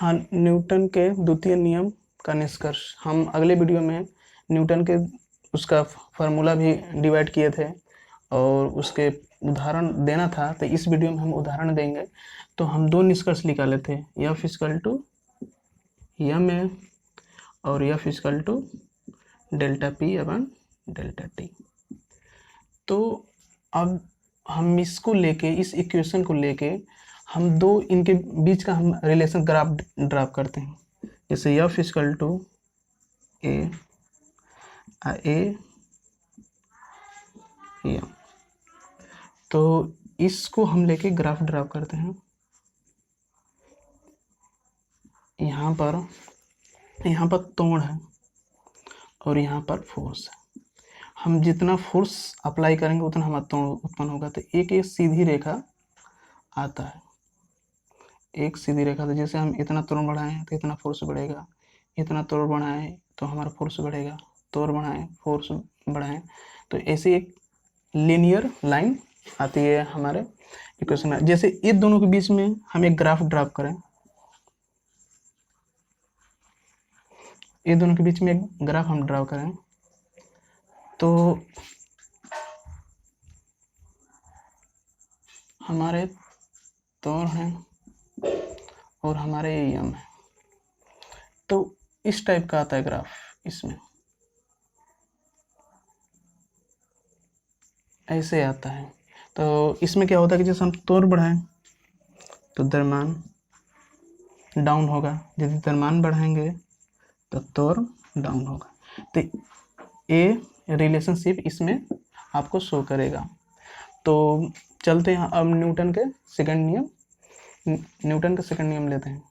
हाँ, न्यूटन के द्वितीय नियम का निष्कर्ष हम अगले वीडियो में न्यूटन के उसका फार्मूला भी डिवाइड किए थे और उसके उदाहरण देना था, तो इस वीडियो में हम उदाहरण देंगे। तो हम दो निष्कर्ष निकाले थे, F equal to M A और F equal to delta P upon delta T. तो अब हम इसको लेके, इस इक्वेशन को लेके हम दो इनके बीच का हम रिलेशन ग्राफ ड्रा करते हैं। जैसे F equal to A M, तो इसको हम लेके ग्राफ ड्रा करते हैं। यहाँ पर त्वरण है और यहाँ पर फोर्स है। हम जितना फोर्स अप्लाई करेंगे उतना हमारा त्वरण उत्पन्न होगा। तो एक सीधी रेखा आता है, एक सीधी रेखा। तो जैसे हम इतना त्वरण बढ़ाएं तो इतना फोर्स बढ़ेगा, इतना त्वरण बढ़ाएं तो हमारा फोर्स बढ़ेगा, त्वरण बढ़ाएं फोर्स बढ़ाएं, तो ऐसे एक लीनियर लाइन आती है हमारे इक्वेशन में। जैसे ये दोनों के बीच में हम एक ग्राफ ड्रा करें, ये दोनों के बीच में एक ग्राफ हम ड्रा करें, तो हमारे त्वरण हैं और हमारे एम है। तो इस टाइप का आता है ग्राफ। इसमें ऐसे आता है। तो इसमें क्या होता है कि जैसे हम त्वरण बढ़ाएं तो द्रव्यमान डाउन होगा, यदि द्रव्यमान बढ़ाएंगे तो त्वरण डाउन होगा। तो ये रिलेशनशिप इसमें आपको शो करेगा। तो चलते हैं अब न्यूटन के सेकंड नियम लेते हैं।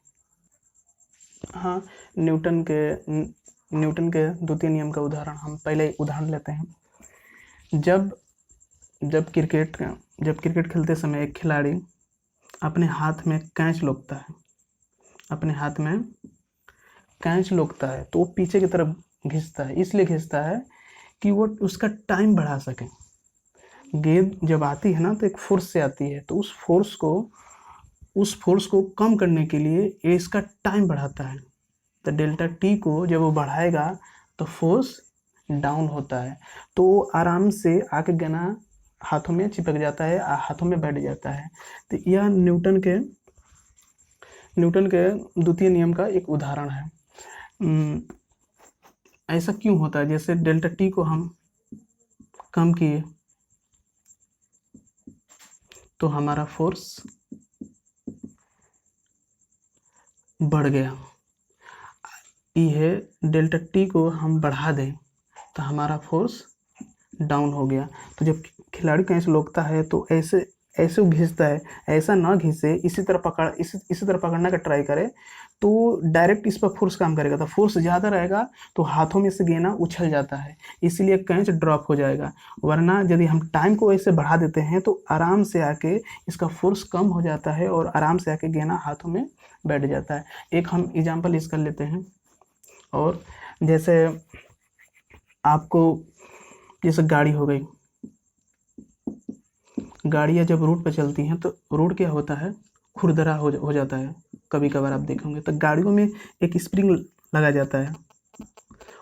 हाँ, न्यूटन के द्वितीय नियम का उदाहरण हम पहले उदाहरण लेते हैं। जब क्रिकेट खेलते समय एक खिलाड़ी अपने हाथ में कैच लोकता है, तो वो पीछे की तरफ घिसता है। इसलिए घिसता है कि वो उसका टाइम बढ़ा सके। गेंद जब आती है ना तो एक फोर्स से आती है, तो उस फोर्स को कम करने के लिए ये इसका टाइम बढ़ाता है। तो डेल्टा टी को जब वो बढ़ाएगा तो फोर्स डाउन होता है, तो वो आराम से आके गना हाथों में चिपक जाता है, हाथों में बैठ जाता है। तो यह न्यूटन के द्वितीय नियम का एक उदाहरण है। ऐसा क्यों होता है? जैसे डेल्टा टी को हम कम किए तो हमारा फोर्स बढ़ गया। यह डेल्टा टी को हम बढ़ा दें तो हमारा फोर्स डाउन हो गया। तो जब खिलाड़ी कैच लोकता है तो ऐसे घिसता है, ऐसा ना घिसे, इसी तरह पकड़ने का ट्राई करे तो डायरेक्ट इस पर फोर्स काम करेगा। तो फोर्स ज़्यादा रहेगा तो हाथों में से गेना उछल जाता है, इसलिए कैच ड्रॉप हो जाएगा। वरना यदि हम टाइम को ऐसे बढ़ा देते हैं तो आराम से आके इसका फोर्स कम हो जाता है और आराम से आके गेना हाथों में बैठ जाता है। एक हम एग्जाम्पल इसका लेते हैं। और जैसे जैसे गाड़ी हो गई, गाड़ियाँ जब रोड पर चलती हैं तो रोड क्या होता है, खुरदरा हो जाता है। कभी कभार आप देखेंगे तो गाड़ियों में एक स्प्रिंग लगा जाता है,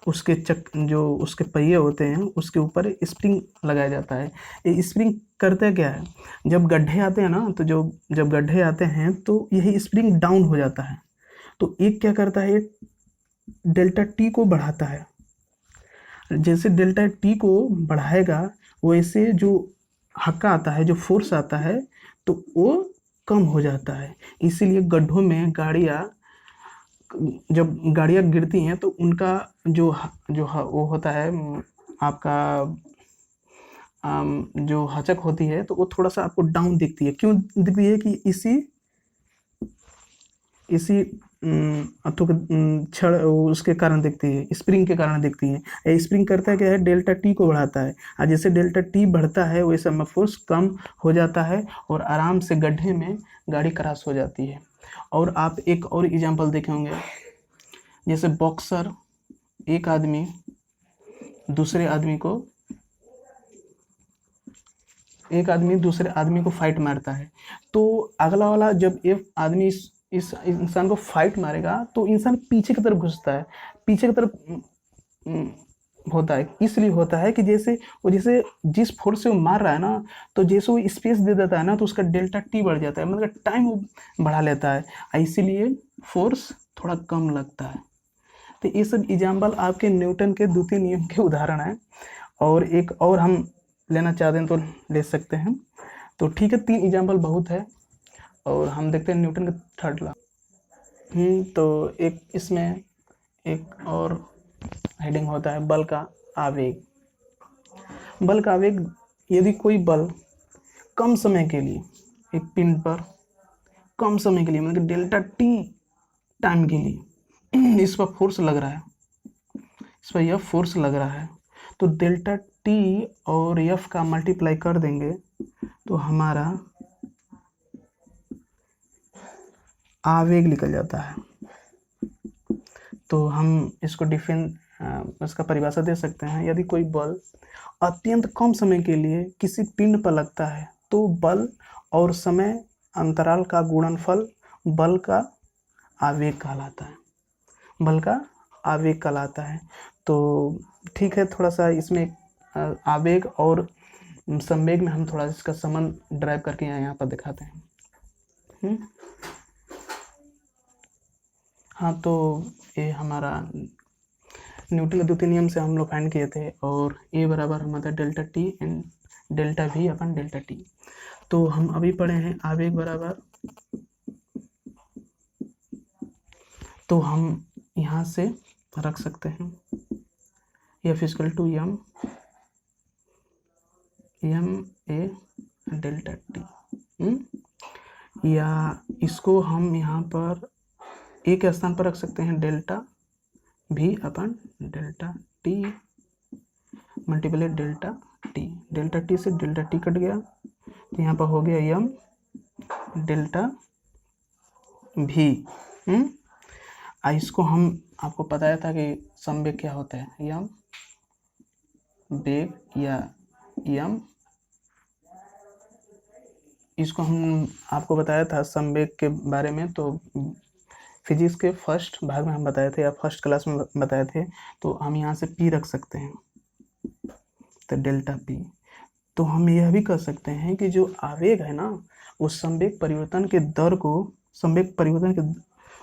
उसके जो उसके पहिए होते हैं उसके ऊपर स्प्रिंग लगाया जाता है। ये स्प्रिंग करता क्या है, जब गड्ढे आते हैं ना, तो जब गड्ढे आते हैं तो यही स्प्रिंग डाउन हो जाता है। तो एक क्या करता है, डेल्टा टी को बढ़ाता है। जैसे डेल्टा टी को बढ़ाएगा वैसे जो हक्का आता है, जो फोर्स आता है, तो वो कम हो जाता है। इसीलिए गड्ढों में जब गाड़ियाँ गिरती हैं तो उनका वो होता है आपका जो हचक होती है, तो वो थोड़ा सा आपको डाउन दिखती है। क्यों दिखती है कि इसी क्षण उसके कारण दिखती है, स्प्रिंग के कारण दिखती है। स्प्रिंग करता है क्या है, डेल्टा टी को बढ़ाता है, और जैसे डेल्टा टी बढ़ता है वैसे में फोर्स कम हो जाता है और आराम से गड्ढे में गाड़ी क्रॉस हो जाती है। और आप एक और एग्जांपल देखे होंगे, जैसे बॉक्सर, एक आदमी दूसरे आदमी को फाइट मारता है, तो अगला वाला जब एक आदमी इस इंसान को फाइट मारेगा तो इंसान पीछे की तरफ घुसता है, पीछे की तरफ होता है। इसलिए होता है कि जैसे जिस फोर्स से वो मार रहा है ना, तो जैसे वो स्पेस दे देता है ना, तो उसका डेल्टा टी बढ़ जाता है, मतलब टाइम वो बढ़ा लेता है, इसीलिए फोर्स थोड़ा कम लगता है। तो ये सब एग्जाम्पल आपके न्यूटन के द्वितीय नियम के उदाहरण हैं। और एक और हम लेना चाहते हैं तो ले सकते हैं। तो ठीक है, 3 एग्जाम्पल बहुत है। और हम देखते हैं न्यूटन का थर्ड लॉ। तो एक इसमें एक और हेडिंग होता है बल का आवेग। बल का आवेग, यदि कोई बल कम समय के लिए एक पिंड पर कम समय के लिए, मतलब डेल्टा टी टाइम के लिए इस पर फोर्स लग रहा है, इस पर यह फोर्स लग रहा है, तो डेल्टा टी और एफ का मल्टीप्लाई कर देंगे तो हमारा आवेग निकल जाता है। तो हम इसको इसका परिभाषा दे सकते हैं। यदि कोई बल अत्यंत कम समय के लिए किसी पिंड पर लगता है तो बल और समय अंतराल का गुणनफल बल का आवेग कहलाता है, बल का आवेग कहलाता है। तो ठीक है, थोड़ा सा इसमें आवेग और संवेग में हम थोड़ा इसका संबंध ड्राइव करके यहाँ पर दिखाते हैं। हाँ, तो ये हमारा न्यूटन के द्वितीय नियम से हम लोग फाइंड किए थे, और ए बराबर हमारा delta T and delta we upon delta T. तो हम अभी पढ़े हैं आवेग बराबर, तो हम यहाँ से रख सकते हैं F equal to M A delta T, या इसको हम यहाँ पर ए के स्थान पर रख सकते हैं डेल्टा भी upon delta T multiply delta T से डेल्टा टी कट गया, तो यहाँ पर हो गया एम डेल्टा भी। इसको हम आपको बताया था कि संवेग क्या होता है, यम वेग या यम, इसको हम आपको बताया था संवेग के बारे में, तो फिजिक्स के फर्स्ट भाग में हम बताए थे, या फर्स्ट क्लास में बताए थे। तो हम यहाँ से पी रख सकते हैं, तो डेल्टा पी। तो हम यह भी कर सकते हैं कि जो आवेग है ना, उस संवेग परिवर्तन के दर को, संवेग परिवर्तन के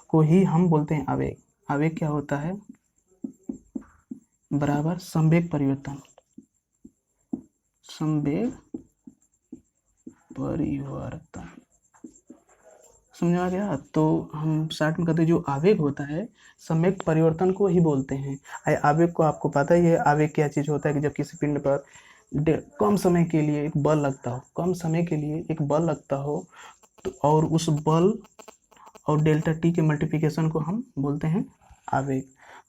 को ही हम बोलते हैं आवेग। आवेग क्या होता है, बराबर संवेग परिवर्तन, संवेग परिवर्तन, समझ आ गया। तो हम शॉर्ट में कहते हैं जो आवेग होता है संवेग परिवर्तन को ही बोलते हैं। आवेग को आपको पता ही है, आवेग क्या चीज होता है कि जब किसी पिंड पर कम समय के लिए एक बल लगता हो, कम समय के लिए एक बल लगता हो, तो और उस बल और डेल्टा टी के मल्टीप्लिकेशन को हम बोलते हैं आवेग।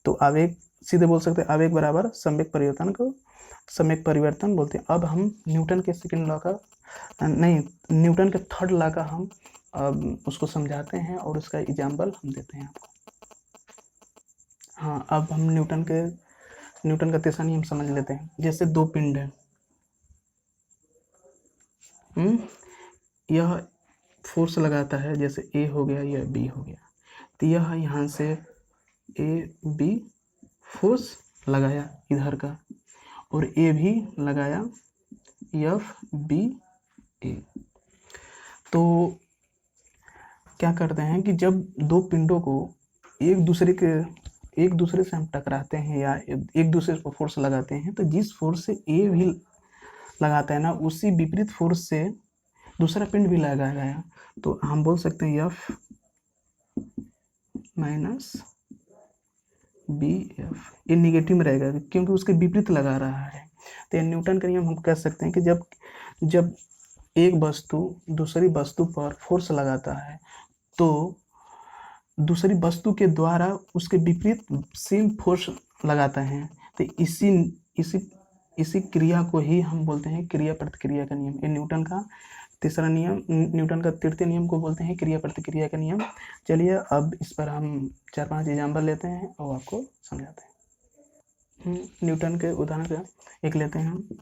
तो आवेग सीधे बोल सकते हैं आवेग बराबर संवेग परिवर्तन को संवेग परिवर्तन बोलते हैं। अब हम न्यूटन के सेकंड लॉ का नहीं, न्यूटन के थर्ड लॉ का हम उसको समझाते हैं और उसका एग्जाम्पल हम देते हैं आपको। हाँ, अब हम न्यूटन का तीसरा नियम समझ लेते हैं। जैसे दो पिंड है, यह फोर्स लगाता है, जैसे ए हो गया या बी हो गया, तो यह यहाँ से ए बी फोर्स लगाया इधर का, और ए भी लगाया एफ बी ए। तो क्या करते हैं कि जब दो पिंडों को एक दूसरे से हम टकराते हैं या एक दूसरे पर फोर्स लगाते हैं, तो जिस फोर्स से ए भी लगाता है ना, उसी विपरीत फोर्स से दूसरा पिंड भी लगाया गया, तो हम बोल सकते हैं एफ माइनस बी एफ। ये निगेटिव में रहेगा क्योंकि उसके विपरीत लगा रहा है। तो ये न्यूटन का नियम हम कह सकते हैं कि जब एक वस्तु दूसरी वस्तु पर फोर्स लगाता है, तो दूसरी वस्तु के द्वारा उसके विपरीत सेम फोर्स लगाता है। तो इसी क्रिया को ही हम बोलते हैं क्रिया प्रतिक्रिया का नियम। ये न्यूटन का तीसरा नियम, न्यूटन का तृतीय नियम को बोलते हैं क्रिया प्रतिक्रिया का नियम। चलिए अब इस पर हम 4-5 एग्जाम्पल लेते हैं और आपको समझाते हैं। न्यूटन के उदाहरण का एक लेते हैं।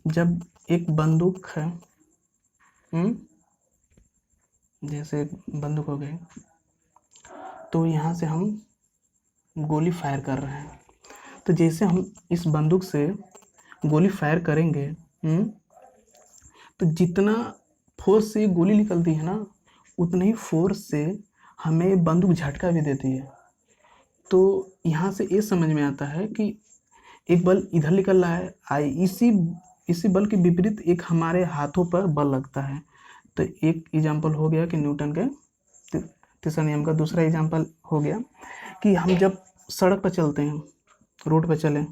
जब एक बंदूक है, जैसे बंदूक हो गई, तो यहाँ से हम गोली फायर कर रहे हैं। तो जैसे हम इस बंदूक से गोली फायर करेंगे, तो जितना फोर्स से गोली निकलती है ना, उतने ही फोर्स से हमें बंदूक झटका भी देती है। तो यहाँ से ये समझ में आता है कि एक बल इधर निकल रहा है, इसी बल के विपरीत एक हमारे हाथों पर बल लगता है। तो एक एग्जाम्पल हो गया कि न्यूटन के तीसरा नियम का। दूसरा एग्जाम्पल हो गया कि हम जब सड़क पर चलते हैं, रोड पर चलें,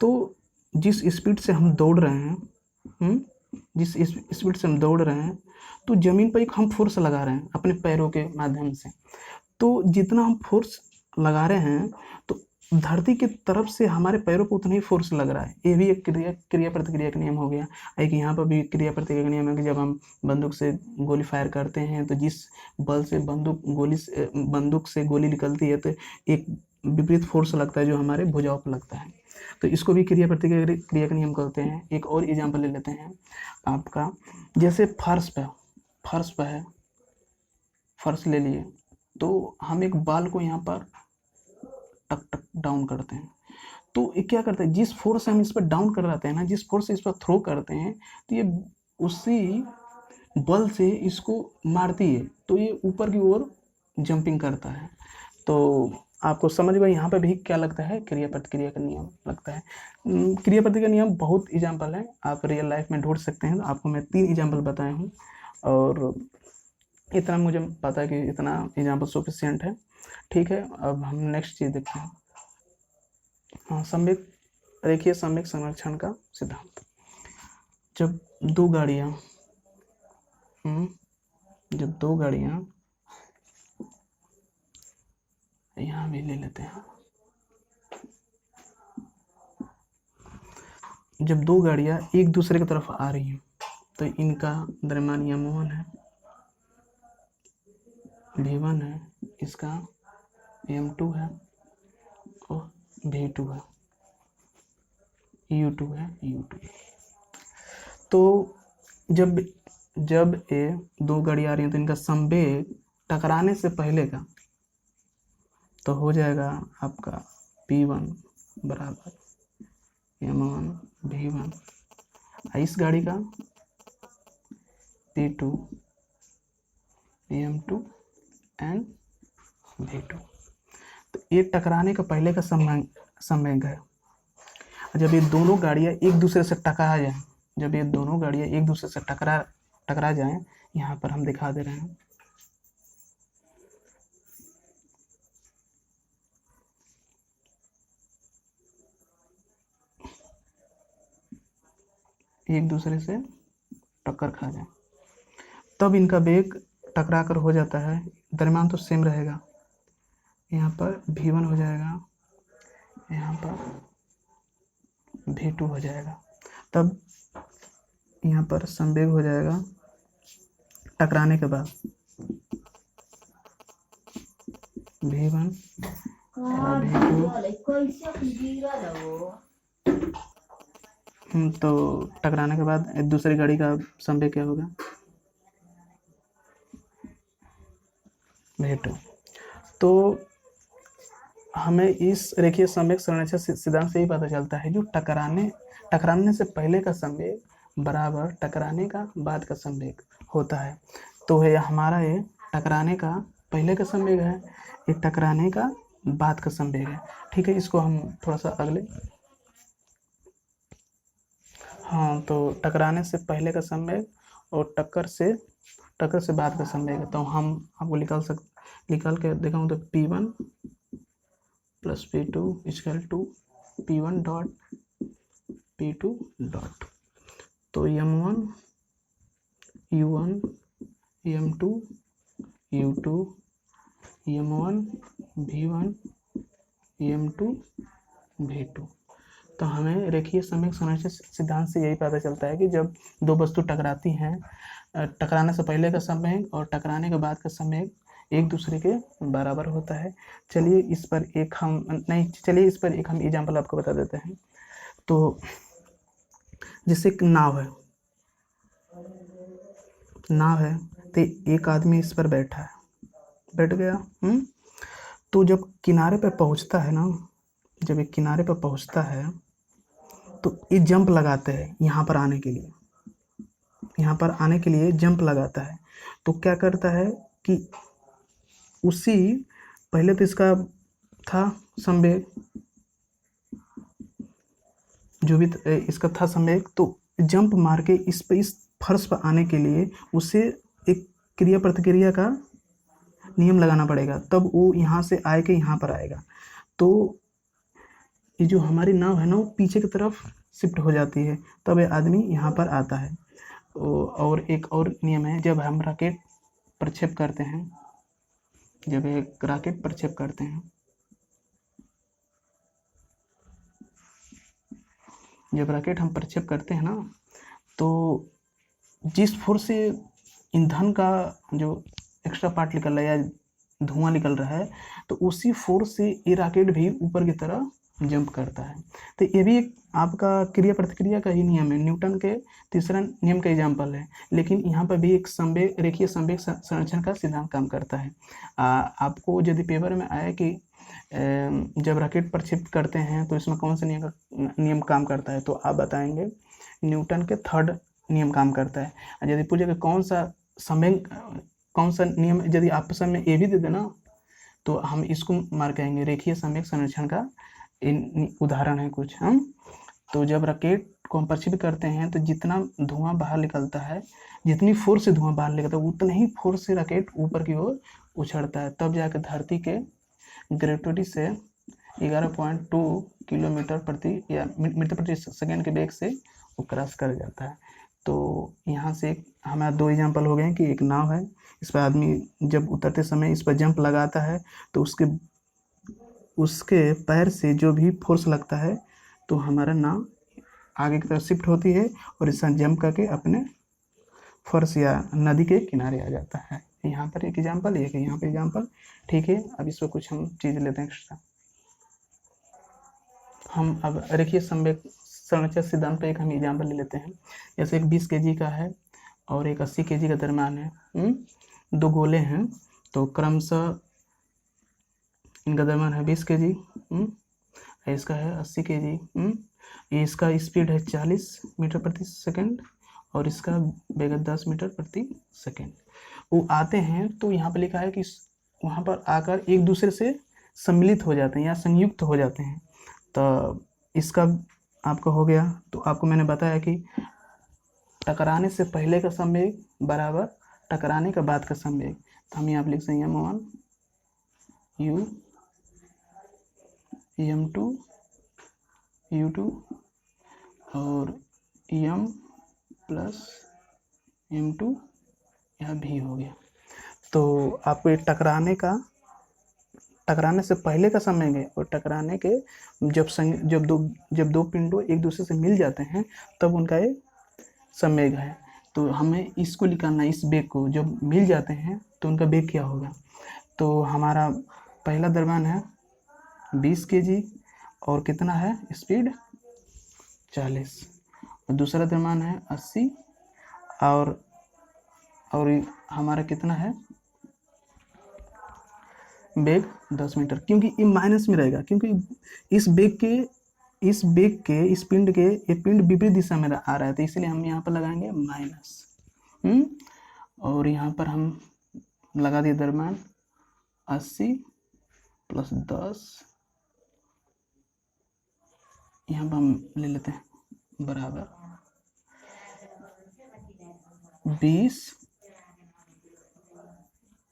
तो जिस स्पीड से हम दौड़ रहे हैं, जिस स्पीड से हम दौड़ रहे हैं, तो ज़मीन पर एक हम फोर्स लगा रहे हैं अपने पैरों के माध्यम से। तो जितना हम फोर्स लगा रहे हैं, तो धरती की तरफ से हमारे पैरों पर उतना ही फोर्स लग रहा है। ये भी एक क्रिया प्रतिक्रिया का नियम हो गया। एक यहाँ पर भी क्रिया प्रतिक्रिया का नियम है कि जब हम बंदूक से गोली फायर करते हैं, तो जिस बल से बंदूक से गोली निकलती है, तो एक विपरीत फोर्स लगता है जो हमारे भुजाओं पर लगता है। तो इसको भी क्रिया प्रतिक्रिया का नियम कहते हैं। एक और एग्जाम्पल ले लेते हैं आपका, जैसे फर्श पे है, फर्श ले लिए, तो हम एक बाल को यहाँ पर टक टक डाउन करते हैं। तो ये क्या करते हैं, जिस फोर्स से हम इस पर डाउन कर रहे हैं ना, जिस फोर्स से इस पर थ्रो करते हैं, तो ये उसी बल से इसको मारती है, तो ये ऊपर की ओर जंपिंग करता है। तो आपको समझ गए यहाँ पे भी क्या लगता है, क्रिया प्रतिक्रिया का नियम लगता है। क्रिया प्रतिक्रिया नियम बहुत एग्जाम्पल है, आप रियल लाइफ में ढूंढ सकते हैं। आपको मैं 3 एग्जाम्पल बताए हूँ, और इतना मुझे पता है कि इतना एग्जाम्पल सफिशिएंट है। ठीक है, अब हम नेक्स्ट चीज़ देखते हैं। हाँ, देखिए सम्यक संरक्षण का सिद्धांत। जब दो गाड़ियाँ यहाँ भी ले लेते हैं। जब दो गाड़ियाँ एक दूसरे की तरफ आ रही हैं, तो इनका द्रव्यमान m1 है, v1 है, इसका m2 है, और v2 है, u2 है, u2। तो जब ये दो गाड़ियाँ आ रही हैं, तो इनका संवेग टकराने से पहले का तो हो जाएगा आपका p1 बराबर m1 v1, इस गाड़ी का p2 m2 एंड v2। तो ये टकराने का पहले का संवेग है। जब ये दोनों गाड़ियाँ एक दूसरे से टकरा जाएं, जब ये दोनों गाड़ियाँ एक दूसरे से टकरा जाएं, यहाँ पर हम दिखा दे रहे हैं। एक दूसरे से टक्कर खा जाए, तब इनका वेग टकरा कर हो जाता है। द्रव्यमान तो सेम रहेगा, यहाँ पर v1 हो जाएगा, यहाँ पर v2 हो जाएगा। तब यहाँ पर संवेग हो जाएगा टकराने के बाद v1 और v2। तो टकराने के बाद दूसरी गाड़ी का संवेग क्या होगा, v2। तो हमें इस रेखीय संवेग संरक्षण सिद्धांत से ही पता चलता है, जो टकराने से पहले का संवेग बराबर टकराने का बाद का संवेग होता है। तो ये हमारा ये टकराने का पहले का संवेग है, ये टकराने का बाद का संवेग है। ठीक है, इसको हम थोड़ा सा अगले, हाँ, तो टकराने से पहले का संवेग और टक्कर से बाद का संवेग है। तो हम आपको निकाल के दिखाऊँ तो p1 plus p2 equal to p1 dot p2 dot. तो m1 u1 m2 u2 m1 v1 m2 v2। तो हमें रेखीय संवेग संरक्षण सिद्धांत से यही पता चलता है कि जब दो वस्तु टकराती हैं, टकराने से पहले का संवेग और टकराने के बाद का संवेग एक दूसरे के बराबर होता है। चलिए इस पर एक हम एग्जाम्पल आपको बता देते हैं। तो जैसे एक नाव है, तो एक आदमी इस पर बैठा है, बैठ गया। तो जब किनारे पे पहुंचता है ना, जब ये किनारे पे पहुंचता है तो ये जंप लगाते हैं यहाँ पर आने के लिए, यहाँ पर आने के लिए जंप लगाता है। तो क्या करता है कि उसी पहले तो इसका था संवेग, जो भी इसका था संवेग, तो जंप मार के इस पे इस फर्श पर आने के लिए उसे एक क्रिया प्रतिक्रिया का नियम लगाना पड़ेगा, तब वो यहाँ से आए के यहाँ पर आएगा। तो ये जो हमारी नाव है ना वो पीछे की तरफ शिफ्ट हो जाती है, तब ये आदमी यहाँ पर आता है। और एक और नियम है, जब हम रॉकेट प्रक्षेप करते हैं, जब एक रॉकेट प्रक्षेप करते हैं, जब रॉकेट हम प्रक्षेप करते हैं ना, तो जिस फोर्स से ईंधन का जो एक्स्ट्रा पार्ट निकल रहा है या धुआं निकल रहा है, तो उसी फोर्स से ये रॉकेट भी ऊपर की तरफ जंप करता है। तो ये भी एक आपका क्रिया प्रतिक्रिया का ही नियम है, न्यूटन के तीसरा नियम का एग्जाम्पल है। लेकिन यहाँ पर भी एक संवेग, रेखीय संवेग संरक्षण का सिद्धांत काम करता है। आपको यदि पेपर में आया कि जब रॉकेट प्रक्षेपित करते हैं तो इसमें कौन सा नियम काम करता है, तो आप बताएंगे न्यूटन के थर्ड नियम काम करता है। यदि पूछेगा कौन सा संवेग, कौन सा नियम, यदि आपस में ए भी दे देना तो हम इसको मार कहेंगे रेखीय संवेग संरक्षण का उदाहरण है कुछ हम। तो जब रॉकेट को हम प्रक्षेपित करते हैं तो जितना धुआं बाहर निकलता है, जितनी फोर्स से धुआं बाहर निकलता है, उतना ही फोर्स से रॉकेट ऊपर की ओर उछलता है, तब जाकर धरती के ग्रेविटी से 11.2 किलोमीटर प्रति या मीटर प्रति सेकेंड के वेग से वो क्रॉस कर जाता है। तो यहाँ से हमारा दो एग्जाम्पल हो गए कि एक नाव है, इस पर आदमी जब उतरते समय इस पर जंप लगाता है तो उसके पैर से जो भी फोर्स लगता है तो हमारा नाव आगे की तरफ शिफ्ट होती है और इस जंप करके अपने फर्श या नदी के किनारे आ जाता है। यहाँ पर एक एग्जाम्पल, एक यहाँ पे एग्जाम्पल, ठीक है। अब इस पर कुछ हम चीज़ लेते हैं एक्स्ट्रा। हम अब रेखीय संवेग संरक्षण सिद्धांत पे एक हम एग्जाम्पल ले लेते हैं। जैसे एक 20 kg का है और एक 80 kg का दरम्यान है, दो गोले हैं, तो क्रमशः इनका दरम्यान है 20 kg, इसका है 80 kg। इसका स्पीड है 40 मीटर प्रति सेकंड और इसका वेग 10 मीटर प्रति सेकंड। वो आते हैं तो यहाँ पर लिखा है कि वहाँ पर आकर एक दूसरे से सम्मिलित हो जाते हैं या संयुक्त हो जाते हैं। तो इसका आपका हो गया। तो आपको मैंने बताया कि टकराने से पहले का संवेग बराबर टकराने के बाद का संवेग। तो हम यहाँ पर लिख सकते हैं m1 u m2 u2 और m प्लस m2 यह भी हो गया। तो आपको ये टकराने से पहले का संवेग है और टकराने के जब दो पिंडों एक दूसरे से मिल जाते हैं तब उनका एक संवेग है। तो हमें इसको निकालना, इस वेग को, जब मिल जाते हैं तो उनका वेग क्या होगा। तो हमारा पहला द्रव्यमान है 20 kg और कितना है स्पीड 40, और दूसरा द्रव्यमान है 80 और हमारा कितना है वेग 10 मीटर, क्योंकि ये माइनस में रहेगा, क्योंकि इस पिंड के ये पिंड विपरीत दिशा में आ रहा है, तो इसलिए हम यहाँ पर लगाएंगे माइनस। और यहाँ पर हम लगा दिए द्रव्यमान 80 प्लस 10, यहाँ पर हम ले लेते हैं बराबर 20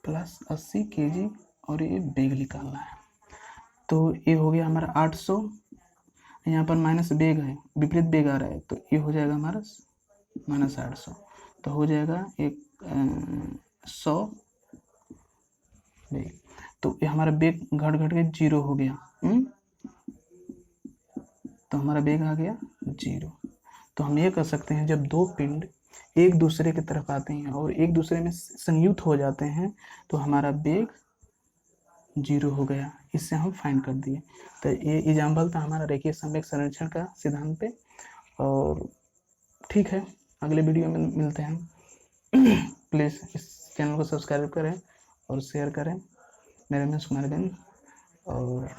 प्लस 80 kg और ये वेग निकालना है। तो ये हो गया हमारा 800, यहाँ पर माइनस वेग है, विपरीत वेग आ रहा है, तो ये हो जाएगा हमारा माइनस 800, तो हो जाएगा एक 100 वेग। तो ये हमारा वेग घट घट के 0 हो गया। तो हमारा वेग आ गया 0। तो हम ये कर सकते हैं जब दो पिंड एक दूसरे की तरफ आते हैं और एक दूसरे में संयुक्त हो जाते हैं तो हमारा वेग 0 हो गया। इससे हम फाइंड कर दिए। तो ये एग्जाम्पल था हमारा रेखीय संवेग संरक्षण का सिद्धांत पे। और ठीक है, अगले वीडियो में मिलते हैं। प्लीज़ इस चैनल को सब्सक्राइब करें और शेयर करें। मैं रमेश कुमार गंज और